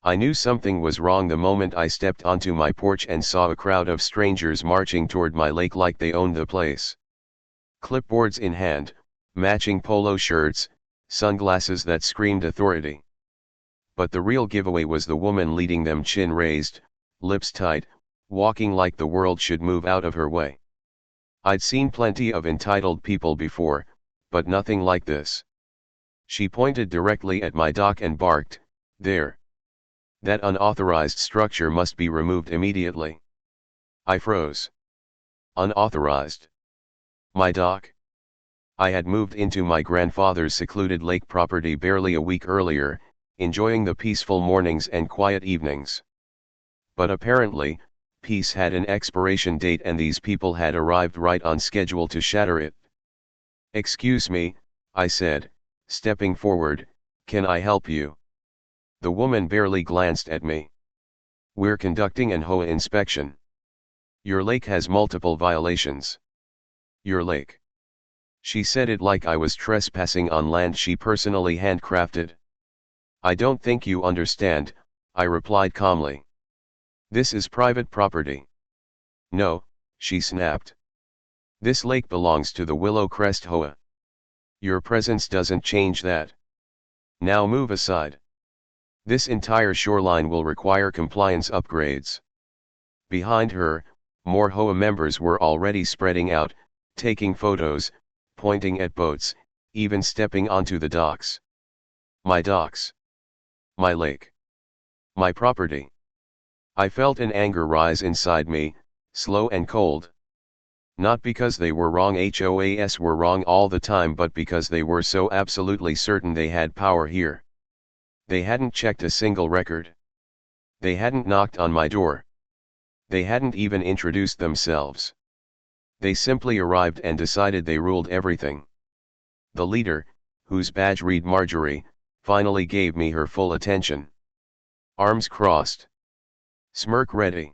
I knew something was wrong the moment I stepped onto my porch and saw a crowd of strangers marching toward my lake like they owned the place. Clipboards in hand, matching polo shirts, sunglasses that screamed authority. But the real giveaway was the woman leading them, chin raised, lips tight, walking like the world should move out of her way. I'd seen plenty of entitled people before, but nothing like this. She pointed directly at my dock and barked, "There! That unauthorized structure must be removed immediately." I froze. Unauthorized? My dock? I had moved into my grandfather's secluded lake property barely a week earlier, enjoying the peaceful mornings and quiet evenings. But apparently, peace had an expiration date and these people had arrived right on schedule to shatter it. "Excuse me," I said, stepping forward, "can I help you?" The woman barely glanced at me. "We're conducting an HOA inspection. Your lake has multiple violations." "Your lake?" She said it like I was trespassing on land she personally handcrafted. "I don't think you understand," I replied calmly. "This is private property." "No," she snapped. "This lake belongs to the Willow Crest HOA. Your presence doesn't change that. Now move aside. This entire shoreline will require compliance upgrades." Behind her, more HOA members were already spreading out, taking photos, pointing at boats, even stepping onto the docks. My docks. My lake. My property. I felt an anger rise inside me, slow and cold. Not because they were wrong, HOAs were wrong all the time, but because they were so absolutely certain they had power here. They hadn't checked a single record. They hadn't knocked on my door. They hadn't even introduced themselves. They simply arrived and decided they ruled everything. The leader, whose badge read Marjorie, finally gave me her full attention. Arms crossed. Smirk ready.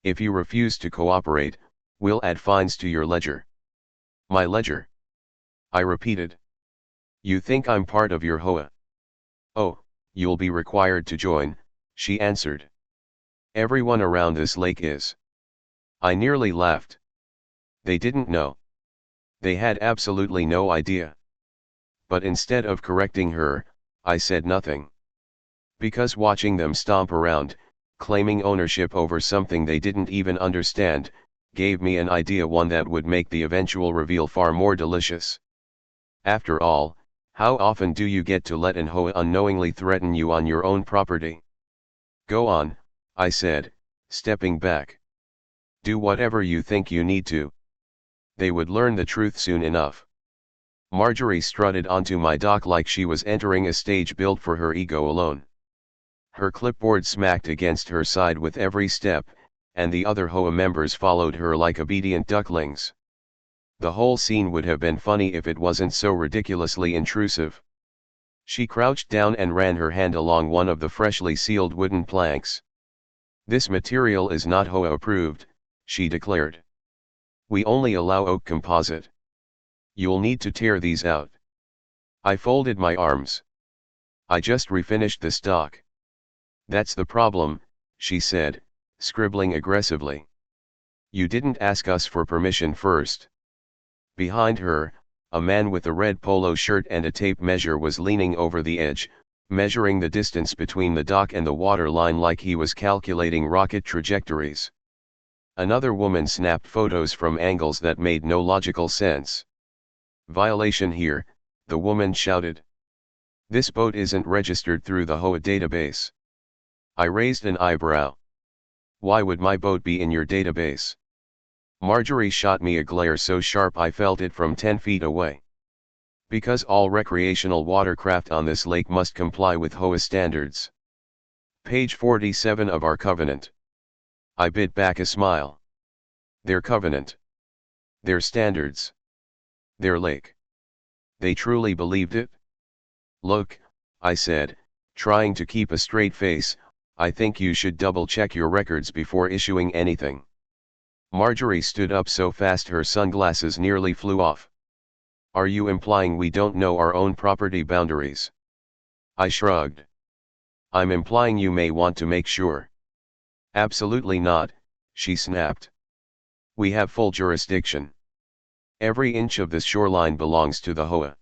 "If you refuse to cooperate, we'll add fines to your ledger." "My ledger?" I repeated. "You think I'm part of your HOA?" "Oh, you'll be required to join," she answered. "Everyone around this lake is." I nearly laughed. They didn't know. They had absolutely no idea. But instead of correcting her, I said nothing. Because watching them stomp around, claiming ownership over something they didn't even understand, gave me an idea, one that would make the eventual reveal far more delicious. After all, how often do you get to let an HOA unknowingly threaten you on your own property? "Go on," I said, stepping back. "Do whatever you think you need to. They would learn the truth soon enough." Marjorie strutted onto my dock like she was entering a stage built for her ego alone. Her clipboard smacked against her side with every step, and the other HOA members followed her like obedient ducklings. The whole scene would have been funny if it wasn't so ridiculously intrusive. She crouched down and ran her hand along one of the freshly sealed wooden planks. "This material is not HOA approved," she declared. "We only allow oak composite. You'll need to tear these out." I folded my arms. "I just refinished the stock." "That's the problem," she said, scribbling aggressively. "You didn't ask us for permission first." Behind her, a man with a red polo shirt and a tape measure was leaning over the edge, measuring the distance between the dock and the water line like he was calculating rocket trajectories. Another woman snapped photos from angles that made no logical sense. "Violation here," the woman shouted. "This boat isn't registered through the HOA database." I raised an eyebrow. "Why would my boat be in your database?" Marjorie shot me a glare so sharp I felt it from 10 feet away. "Because all recreational watercraft on this lake must comply with HOA standards. Page 47 of our covenant." I bit back a smile. Their covenant. Their standards. Their lake. They truly believed it? "Look," I said, trying to keep a straight face, "I think you should double-check your records before issuing anything." Marjorie stood up so fast her sunglasses nearly flew off. "Are you implying we don't know our own property boundaries?" I shrugged. I'm implying you may want to make sure. Absolutely not, she snapped. We have full jurisdiction. Every inch of this shoreline belongs to the HOA.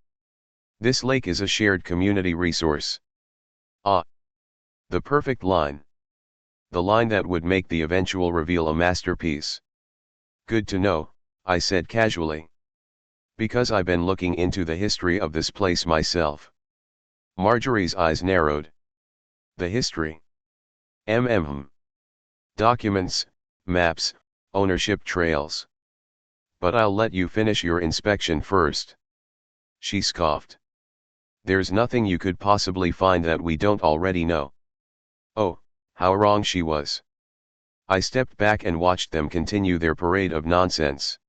This lake is a shared community resource. Ah, the perfect line. The line that would make the eventual reveal a masterpiece. Good to know, I said casually. Because I've been looking into the history of this place myself. Marjorie's eyes narrowed. The history. Documents, maps, ownership trails. But I'll let you finish your inspection first. She scoffed. There's nothing you could possibly find that we don't already know. Oh, how wrong she was. I stepped back and watched them continue their parade of nonsense.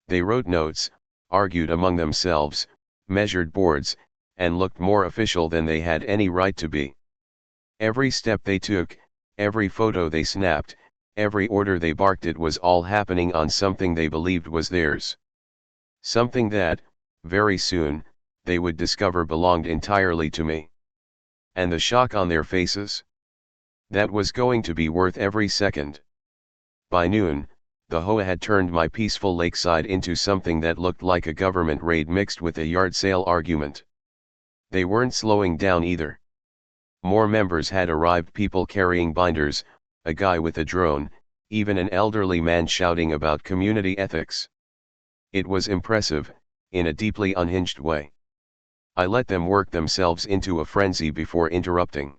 They wrote notes, argued among themselves, measured boards, and looked more official than they had any right to be. Every step they took, every photo they snapped, every order they barked at was all happening on something they believed was theirs. Something that, very soon, they would discover belonged entirely to me. And the shock on their faces? That was going to be worth every second. By noon, the HOA had turned my peaceful lakeside into something that looked like a government raid mixed with a yard sale argument. They weren't slowing down either. More members had arrived, people carrying binders, a guy with a drone, even an elderly man shouting about community ethics. It was impressive, in a deeply unhinged way. I let them work themselves into a frenzy before interrupting.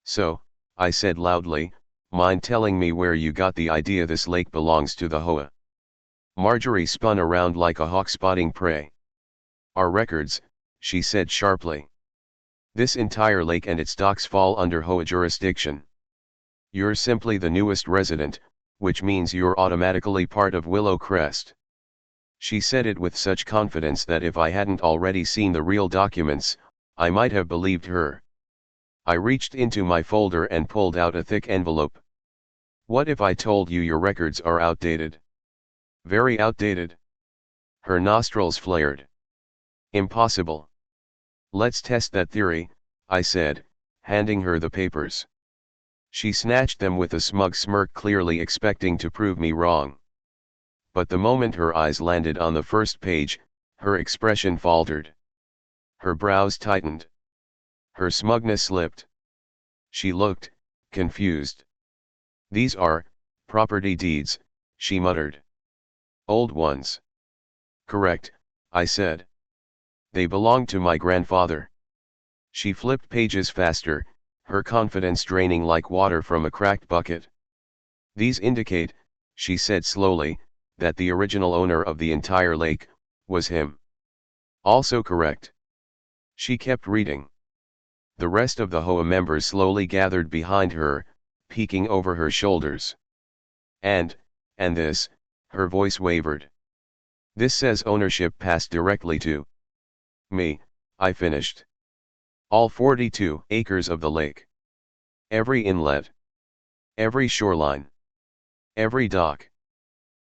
So, I said loudly, mind telling me where you got the idea this lake belongs to the HOA? Marjorie spun around like a hawk spotting prey. Our records, she said sharply. This entire lake and its docks fall under HOA jurisdiction. You're simply the newest resident, which means you're automatically part of Willow Crest. She said it with such confidence that if I hadn't already seen the real documents, I might have believed her. I reached into my folder and pulled out a thick envelope. What if I told you your records are outdated? Very outdated. Her nostrils flared. Impossible. Let's test that theory, I said, handing her the papers. She snatched them with a smug smirk, clearly expecting to prove me wrong. But the moment her eyes landed on the first page, her expression faltered. Her brows tightened. Her smugness slipped. She looked confused. These are property deeds, she muttered. Old ones. Correct, I said. They belong to my grandfather. She flipped pages faster, her confidence draining like water from a cracked bucket. These indicate, she said slowly, that the original owner of the entire lake was him. Also correct. She kept reading. The rest of the HOA members slowly gathered behind her, peeking over her shoulders. And this, her voice wavered. This says ownership passed directly to me, I finished. All 42 acres of the lake. Every inlet. Every shoreline. Every dock.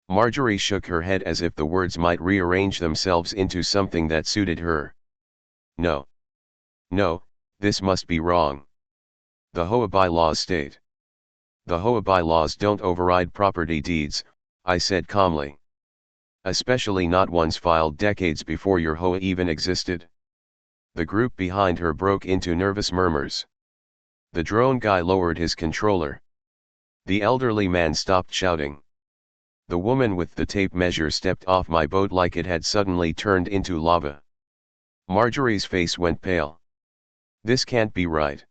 Marjorie shook her head as if the words might rearrange themselves into something that suited her. No. No, this must be wrong. The HOA bylaws state. The HOA bylaws don't override property deeds, I said calmly. Especially not ones filed decades before your HOA even existed. The group behind her broke into nervous murmurs. The drone guy lowered his controller. The elderly man stopped shouting. The woman with the tape measure stepped off my boat like it had suddenly turned into lava. Marjorie's face went pale. This can't be right.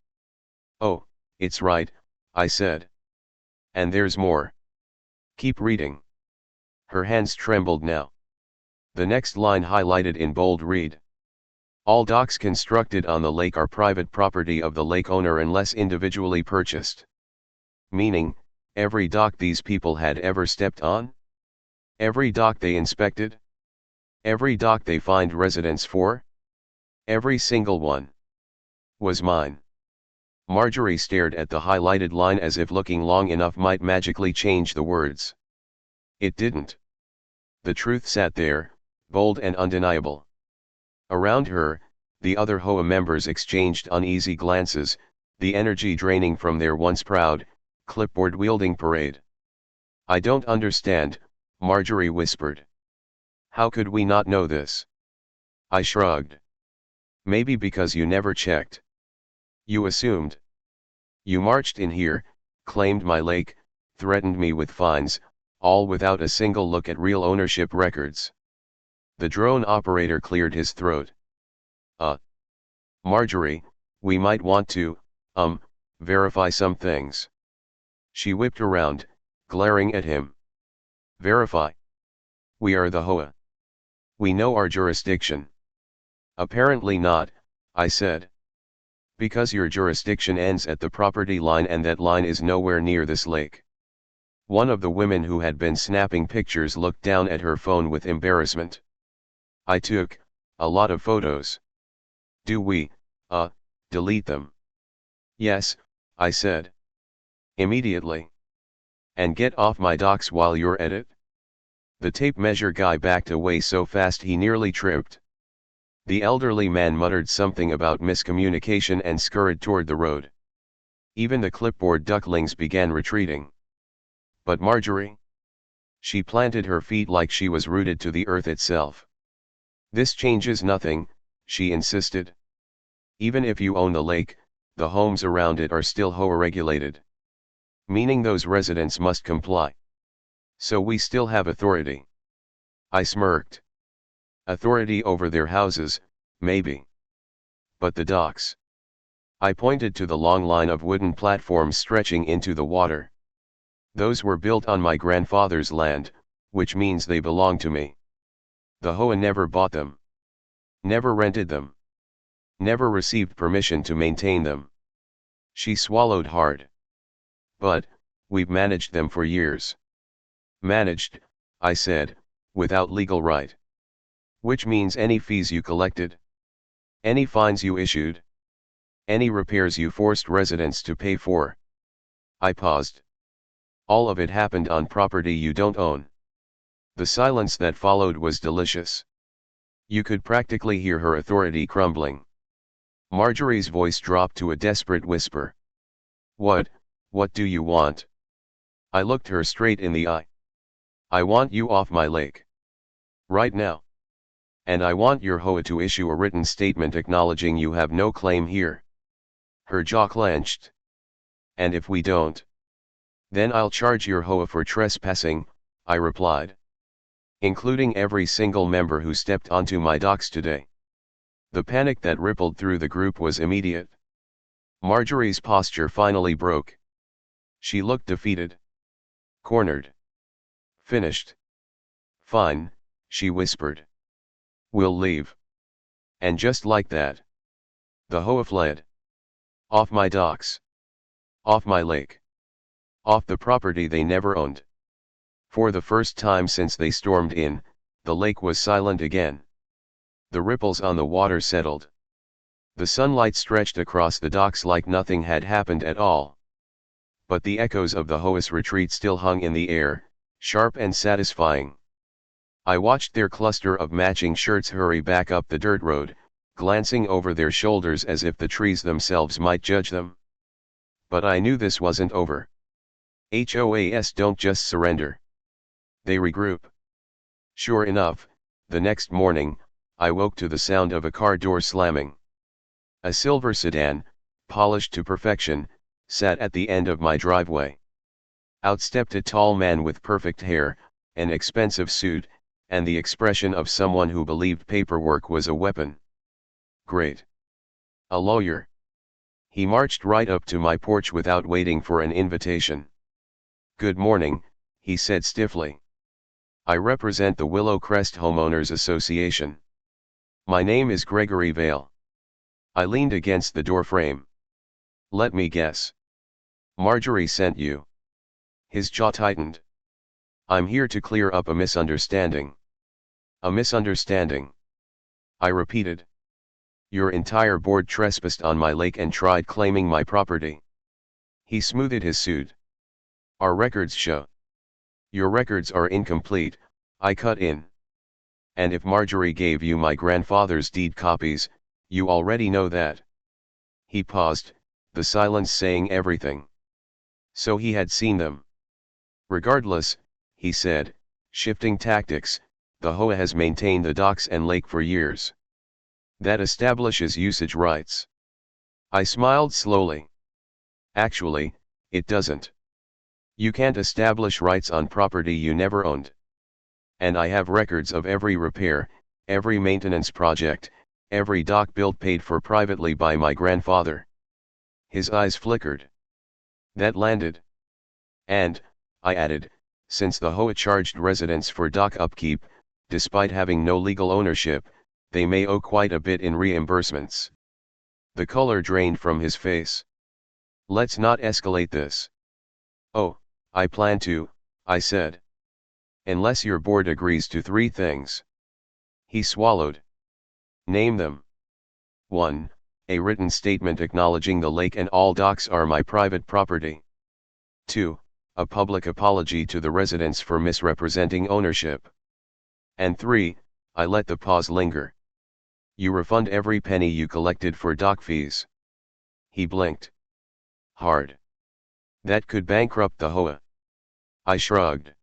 Oh, it's right, I said. And there's more. Keep reading. Her hands trembled now. The next line highlighted in bold read. All docks constructed on the lake are private property of the lake owner unless individually purchased. Meaning, every dock these people had ever stepped on? Every dock they inspected? Every dock they find residence for? Every single one. Was mine. Marjorie stared at the highlighted line as if looking long enough might magically change the words. It didn't. The truth sat there, bold and undeniable. Around her, the other HOA members exchanged uneasy glances, the energy draining from their once proud, clipboard-wielding parade. "I don't understand," Marjorie whispered. "How could we not know this?" I shrugged. "Maybe because you never checked. You assumed. You marched in here, claimed my lake, threatened me with fines, all without a single look at real ownership records." The drone operator cleared his throat. Marjorie, we might want to, verify some things." She whipped around, glaring at him. "Verify? We are the HOA. We know our jurisdiction." "Apparently not," I said. "Because your jurisdiction ends at the property line and that line is nowhere near this lake." One of the women who had been snapping pictures looked down at her phone with embarrassment. "I took a lot of photos. Do we, delete them?" "Yes," I said. "Immediately. And get off my docks while you're at it." The tape measure guy backed away so fast he nearly tripped. The elderly man muttered something about miscommunication and scurried toward the road. Even the clipboard ducklings began retreating. "But Marjorie?" She planted her feet like she was rooted to the earth itself. "This changes nothing," she insisted. "Even if you own the lake, the homes around it are still HOA regulated. Meaning those residents must comply. So we still have authority." I smirked. "Authority over their houses, maybe. But the docks?" I pointed to the long line of wooden platforms stretching into the water. "Those were built on my grandfather's land, which means they belong to me. The HOA never bought them. Never rented them. Never received permission to maintain them." She swallowed hard. "But, we've managed them for years." "Managed," I said, "without legal right. Which means any fees you collected? Any fines you issued? Any repairs you forced residents to pay for?" I paused. "All of it happened on property you don't own." The silence that followed was delicious. You could practically hear her authority crumbling. Marjorie's voice dropped to a desperate whisper. What do you want?" I looked her straight in the eye. "I want you off my lake. Right now. And I want your HOA to issue a written statement acknowledging you have no claim here." Her jaw clenched. "And if we don't?" "Then I'll charge your HOA for trespassing," I replied. "Including every single member who stepped onto my docks today." The panic that rippled through the group was immediate. Marjorie's posture finally broke. She looked defeated. Cornered. Finished. "Fine," she whispered. "We'll leave." And just like that, the HOA fled. Off my docks. Off my lake. Off the property they never owned. For the first time since they stormed in, the lake was silent again. The ripples on the water settled. The sunlight stretched across the docks like nothing had happened at all. But the echoes of the HOA's retreat still hung in the air, sharp and satisfying. I watched their cluster of matching shirts hurry back up the dirt road, glancing over their shoulders as if the trees themselves might judge them. But I knew this wasn't over. HOAs don't just surrender. They regroup. Sure enough, the next morning, I woke to the sound of a car door slamming. A silver sedan, polished to perfection, sat at the end of my driveway. Out stepped a tall man with perfect hair, an expensive suit, and the expression of someone who believed paperwork was a weapon. Great. A lawyer. He marched right up to my porch without waiting for an invitation. "Good morning," he said stiffly. "I represent the Willow Crest Homeowners Association. My name is Gregory Vale." I leaned against the doorframe. "Let me guess. Marjorie sent you." His jaw tightened. "I'm here to clear up a misunderstanding." "A misunderstanding?" I repeated. "Your entire board trespassed on my lake and tried claiming my property." He smoothed his suit. "Our records show." "Your records are incomplete," I cut in. "And if Marjorie gave you my grandfather's deed copies, you already know that." He paused, the silence saying everything. So he had seen them. Regardless, he said, shifting tactics, the HOA has maintained the docks and lake for years. That establishes usage rights. I smiled slowly. Actually, it doesn't. You can't establish rights on property you never owned. And I have records of every repair, every maintenance project, every dock built paid for privately by my grandfather. His eyes flickered. That landed. And, I added, since the HOA charged residents for dock upkeep, despite having no legal ownership, they may owe quite a bit in reimbursements. The color drained from his face. Let's not escalate this. Oh, I plan to, I said. Unless your board agrees to 3 things. He swallowed. Name them. 1. A written statement acknowledging the lake and all docks are my private property. 2. A public apology to the residents for misrepresenting ownership. And 3. I let the pause linger. You refund every penny you collected for dock fees. He blinked. Hard. That could bankrupt the HOA. I shrugged.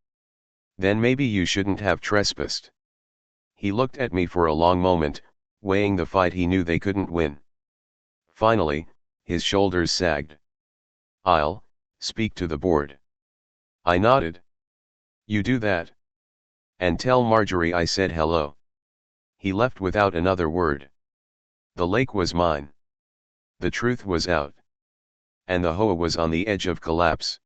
Then maybe you shouldn't have trespassed. He looked at me for a long moment, weighing the fight he knew they couldn't win. Finally, his shoulders sagged. I'll speak to the board. I nodded. You do that. And tell Marjorie I said hello. He left without another word. The lake was mine. The truth was out. And the HOA was on the edge of collapse.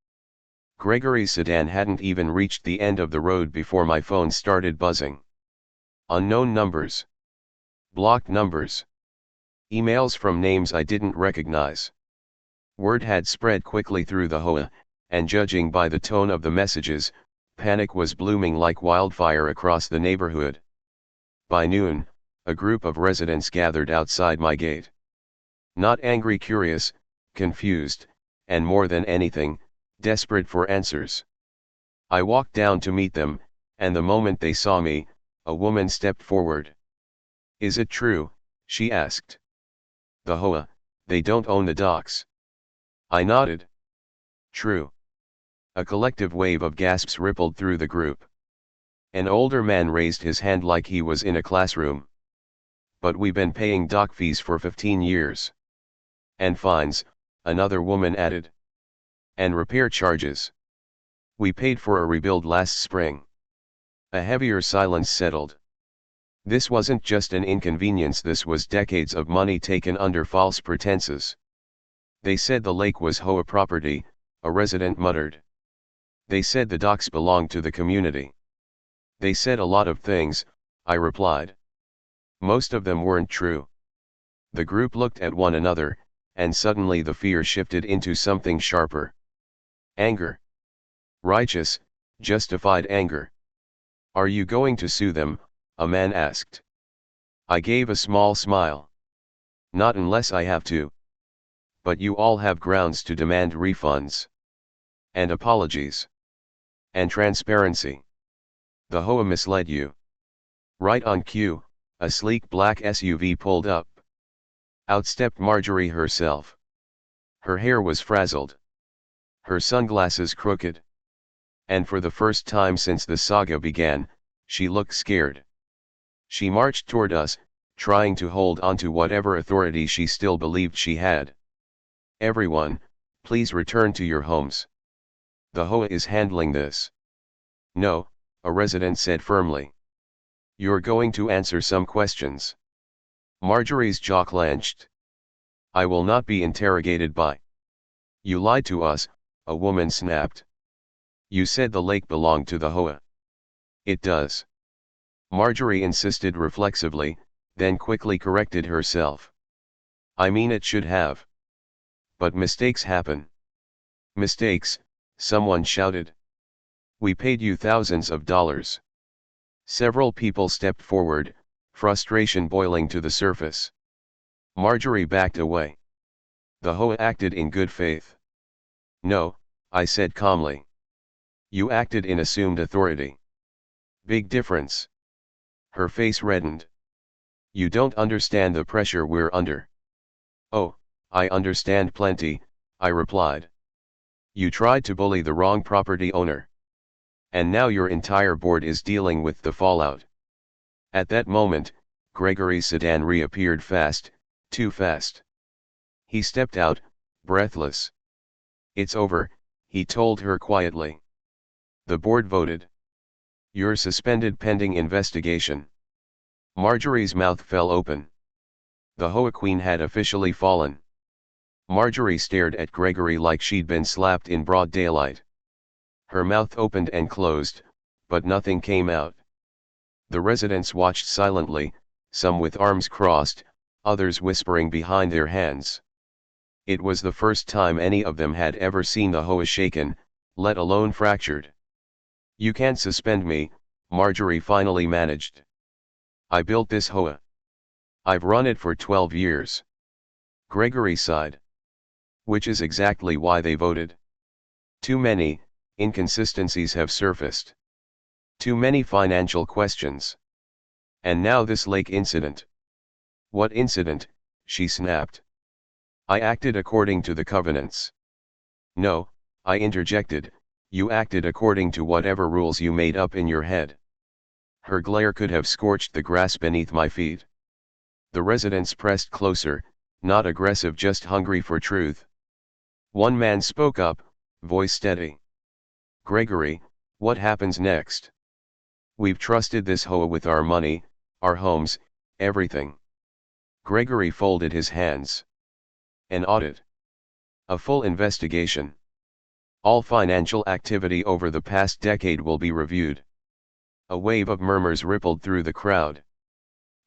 Gregory's sedan hadn't even reached the end of the road before my phone started buzzing. Unknown numbers. Blocked numbers. Emails from names I didn't recognize. Word had spread quickly through the HOA, and judging by the tone of the messages, panic was blooming like wildfire across the neighborhood. By noon, a group of residents gathered outside my gate. Not angry, curious, confused, and more than anything, desperate for answers. I walked down to meet them, and the moment they saw me, a woman stepped forward. Is it true? She asked. The HOA, they don't own the docks. I nodded. True. A collective wave of gasps rippled through the group. An older man raised his hand like he was in a classroom. But we've been paying dock fees for 15 years. And fines, another woman added. And repair charges. We paid for a rebuild last spring. A heavier silence settled. This wasn't just an inconvenience, this was decades of money taken under false pretenses. They said the lake was HOA property, a resident muttered. They said the docks belonged to the community. They said a lot of things, I replied. Most of them weren't true. The group looked at one another, and suddenly the fear shifted into something sharper. Anger. Righteous, justified anger. Are you going to sue them? A man asked. I gave a small smile. Not unless I have to. But you all have grounds to demand refunds. And apologies. And transparency. The HOA misled you. Right on cue, a sleek black SUV pulled up. Out stepped Marjorie herself. Her hair was frazzled. Her sunglasses crooked. And for the first time since the saga began, she looked scared. She marched toward us, trying to hold on to whatever authority she still believed she had. Everyone, please return to your homes. The HOA is handling this. No, a resident said firmly. You're going to answer some questions. Marjorie's jaw clenched. I will not be interrogated by. You lied to us, a woman snapped. You said the lake belonged to the HOA. It does. Marjorie insisted reflexively, then quickly corrected herself. I mean it should have. But mistakes happen. Mistakes, someone shouted. We paid you thousands of dollars. Several people stepped forward, frustration boiling to the surface. Marjorie backed away. The HOA acted in good faith. No, I said calmly. You acted in assumed authority. Big difference. Her face reddened. You don't understand the pressure we're under. Oh, I understand plenty, I replied. You tried to bully the wrong property owner. And now your entire board is dealing with the fallout. At that moment, Gregory's sedan reappeared fast, too fast. He stepped out, breathless. It's over, he told her quietly. The board voted. You're suspended pending investigation. Marjorie's mouth fell open. The HOA queen had officially fallen. Marjorie stared at Gregory like she'd been slapped in broad daylight. Her mouth opened and closed, but nothing came out. The residents watched silently, some with arms crossed, others whispering behind their hands. It was the first time any of them had ever seen the HOA shaken, let alone fractured. You can't suspend me, Marjorie finally managed. I built this HOA. I've run it for 12 years. Gregory sighed. Which is exactly why they voted. Too many inconsistencies have surfaced. Too many financial questions. And now this lake incident. What incident? She snapped. I acted according to the covenants. No, I interjected, you acted according to whatever rules you made up in your head. Her glare could have scorched the grass beneath my feet. The residents pressed closer, not aggressive, just hungry for truth. One man spoke up, voice steady. Gregory, what happens next? We've trusted this HOA with our money, our homes, everything. Gregory folded his hands. An audit. A full investigation. All financial activity over the past decade will be reviewed. A wave of murmurs rippled through the crowd.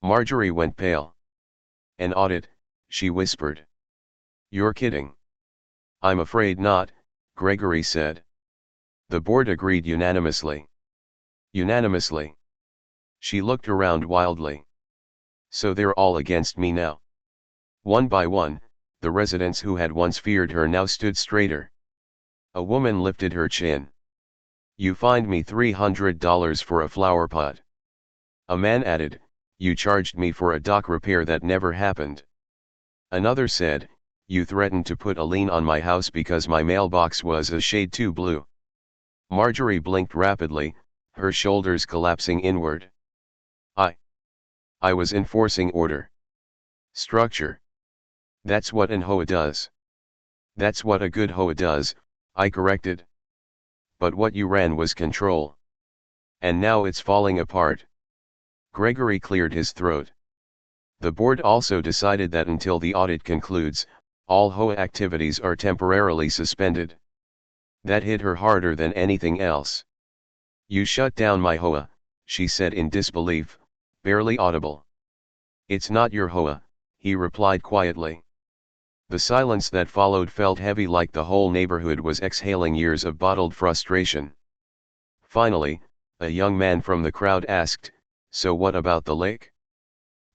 Marjorie went pale. An audit, she whispered. You're kidding. I'm afraid not, Gregory said. The board agreed unanimously. Unanimously. She looked around wildly. So they're all against me now. One by one, the residents who had once feared her now stood straighter. A woman lifted her chin. You fined me $300 for a flower pot. A man added, you charged me for a dock repair that never happened. Another said, you threatened to put a lien on my house because my mailbox was a shade too blue. Marjorie blinked rapidly, her shoulders collapsing inward. I was enforcing order. Structure. That's what an HOA does. That's what a good HOA does, I corrected. But what you ran was control. And now it's falling apart. Gregory cleared his throat. The board also decided that until the audit concludes, all HOA activities are temporarily suspended. That hit her harder than anything else. You shut down my HOA, she said in disbelief, barely audible. It's not your HOA, he replied quietly. The silence that followed felt heavy, like the whole neighborhood was exhaling years of bottled frustration. Finally, a young man from the crowd asked, so what about the lake?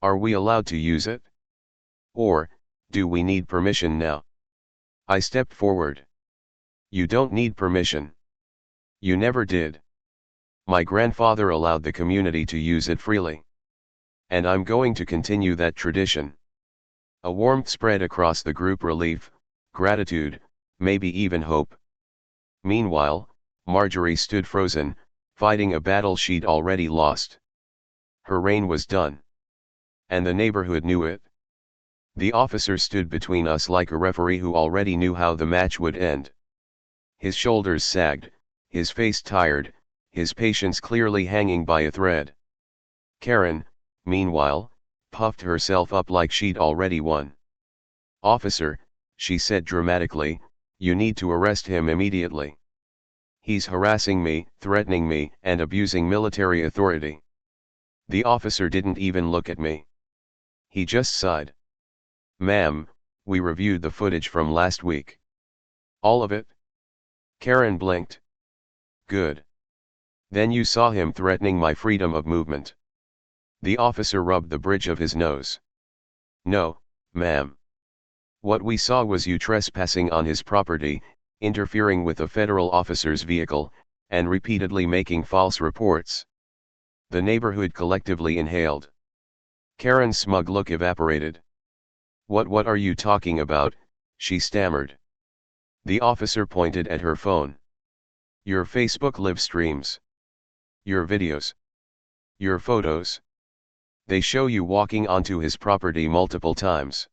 Are we allowed to use it? Or, do we need permission now? I stepped forward. You don't need permission. You never did. My grandfather allowed the community to use it freely. And I'm going to continue that tradition. A warmth spread across the group, relief, gratitude, maybe even hope. Meanwhile, Marjorie stood frozen, fighting a battle she'd already lost. Her reign was done. And the neighborhood knew it. The officer stood between us like a referee who already knew how the match would end. His shoulders sagged, his face tired, his patience clearly hanging by a thread. Karen, meanwhile, puffed herself up like she'd already won. Officer, she said dramatically, you need to arrest him immediately. He's harassing me, threatening me, and abusing military authority. The officer didn't even look at me. He just sighed. Ma'am, we reviewed the footage from last week. All of it? Karen blinked. Good. Then you saw him threatening my freedom of movement. The officer rubbed the bridge of his nose. No, ma'am. What we saw was you trespassing on his property, interfering with a federal officer's vehicle, and repeatedly making false reports. The neighborhood collectively inhaled. Karen's smug look evaporated. What are you talking about, she stammered. The officer pointed at her phone. Your Facebook live streams. Your videos. Your photos. They show you walking onto his property multiple times.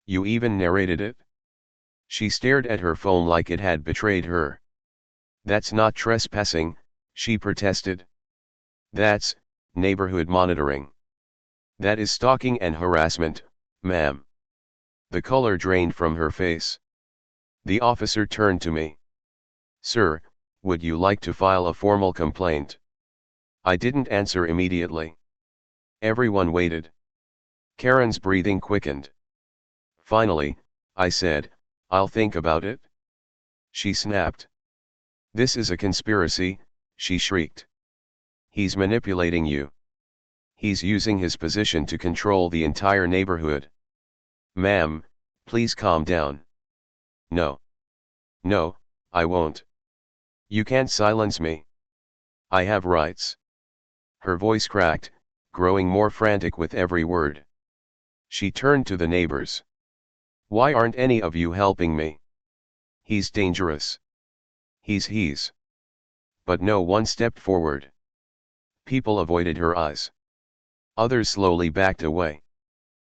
You even narrated it. She stared at her phone like it had betrayed her. That's not trespassing, she protested. That's neighborhood monitoring. That is stalking and harassment, ma'am. The color drained from her face. The officer turned to me. Sir, would you like to file a formal complaint? I didn't answer immediately. Everyone waited. Karen's breathing quickened. Finally, I said, I'll think about it. She snapped. This is a conspiracy, she shrieked. He's manipulating you. He's using his position to control the entire neighborhood. Ma'am, please calm down. No. No, I won't. You can't silence me. I have rights. Her voice cracked, growing more frantic with every word. She turned to the neighbors. Why aren't any of you helping me? He's dangerous. He's. But no one stepped forward. People avoided her eyes. Others slowly backed away.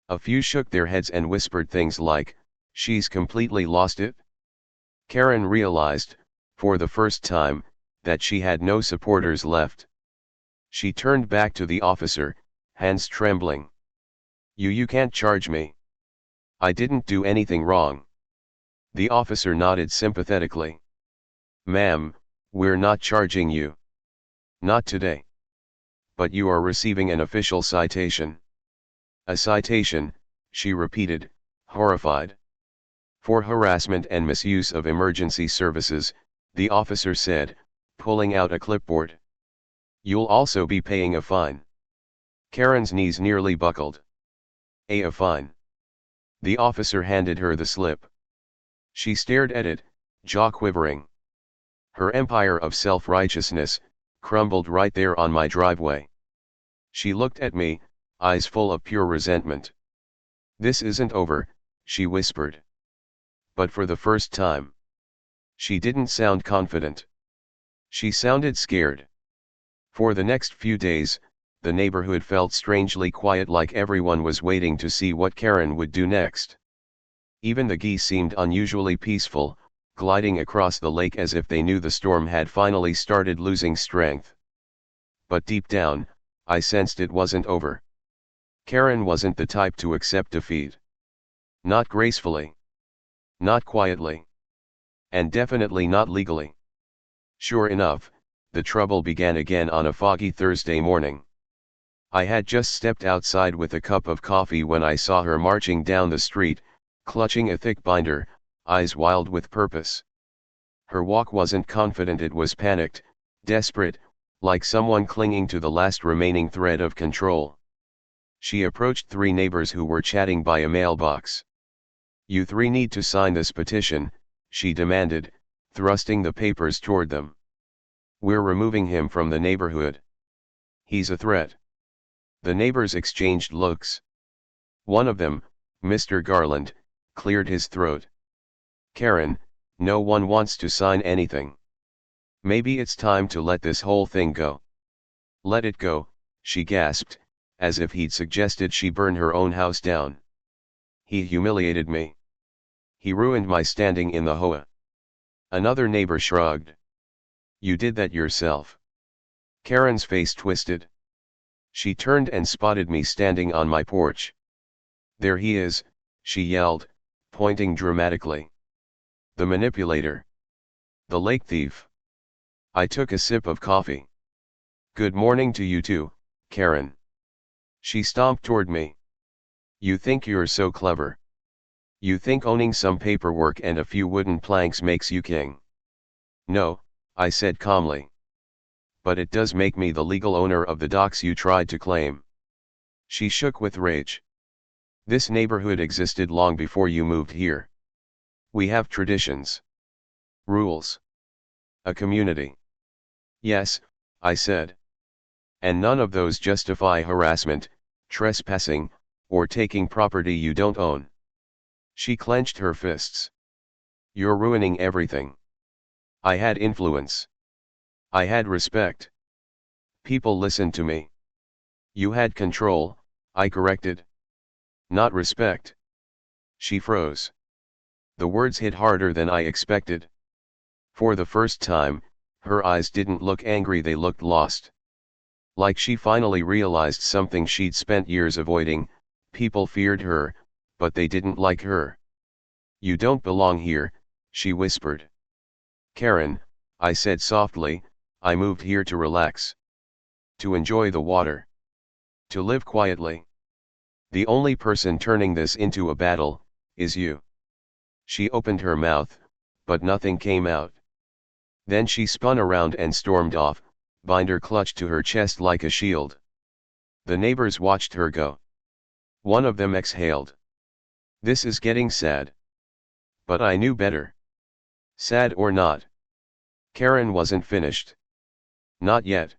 A few shook their heads and whispered things like, she's completely lost it. Karen realized, for the first time, that she had no supporters left. She turned back to the officer, hands trembling. You can't charge me. I didn't do anything wrong. The officer nodded sympathetically. Ma'am, we're not charging you. Not today. But you are receiving an official citation. A citation, she repeated, horrified. For harassment and misuse of emergency services, the officer said, pulling out a clipboard. You'll also be paying a fine. Karen's knees nearly buckled. A fine. The officer handed her the slip. She stared at it, jaw quivering. Her empire of self-righteousness crumbled right there on my driveway. She looked at me, eyes full of pure resentment. This isn't over, she whispered. But for the first time. She didn't sound confident. She sounded scared. For the next few days, the neighborhood felt strangely quiet, like everyone was waiting to see what Karen would do next. Even the geese seemed unusually peaceful, gliding across the lake as if they knew the storm had finally started losing strength. But deep down, I sensed it wasn't over. Karen wasn't the type to accept defeat. Not gracefully. Not quietly. And definitely not legally. Sure enough, the trouble began again on a foggy Thursday morning. I had just stepped outside with a cup of coffee when I saw her marching down the street, clutching a thick binder, eyes wild with purpose. Her walk wasn't confident, it was panicked, desperate, like someone clinging to the last remaining thread of control. She approached three neighbors who were chatting by a mailbox. You three need to sign this petition, she demanded, thrusting the papers toward them. We're removing him from the neighborhood. He's a threat. The neighbors exchanged looks. One of them, Mr. Garland, cleared his throat. Karen, no one wants to sign anything. Maybe it's time to let this whole thing go. Let it go, she gasped, as if he'd suggested she burn her own house down. He humiliated me. He ruined my standing in the HOA. Another neighbor shrugged. You did that yourself. Karen's face twisted. She turned and spotted me standing on my porch. There he is, she yelled, pointing dramatically. The manipulator. The lake thief. I took a sip of coffee. Good morning to you too, Karen. She stomped toward me. You think you're so clever. You think owning some paperwork and a few wooden planks makes you king. No, I said calmly. But it does make me the legal owner of the docks you tried to claim. She shook with rage. This neighborhood existed long before you moved here. We have traditions. Rules. A community. Yes, I said. And none of those justify harassment, trespassing, or taking property you don't own. She clenched her fists. You're ruining everything. I had influence. I had respect. People listened to me. You had control, I corrected. Not respect. She froze. The words hit harder than I expected. For the first time, her eyes didn't look angry, they looked lost. Like she finally realized something she'd spent years avoiding. People feared her, but they didn't like her. You don't belong here, she whispered. Karen, I said softly, I moved here to relax. To enjoy the water. To live quietly. The only person turning this into a battle is you. She opened her mouth, but nothing came out. Then she spun around and stormed off, binder clutched to her chest like a shield. The neighbors watched her go. One of them exhaled. This is getting sad. But I knew better. Sad or not. Karen wasn't finished. Not yet.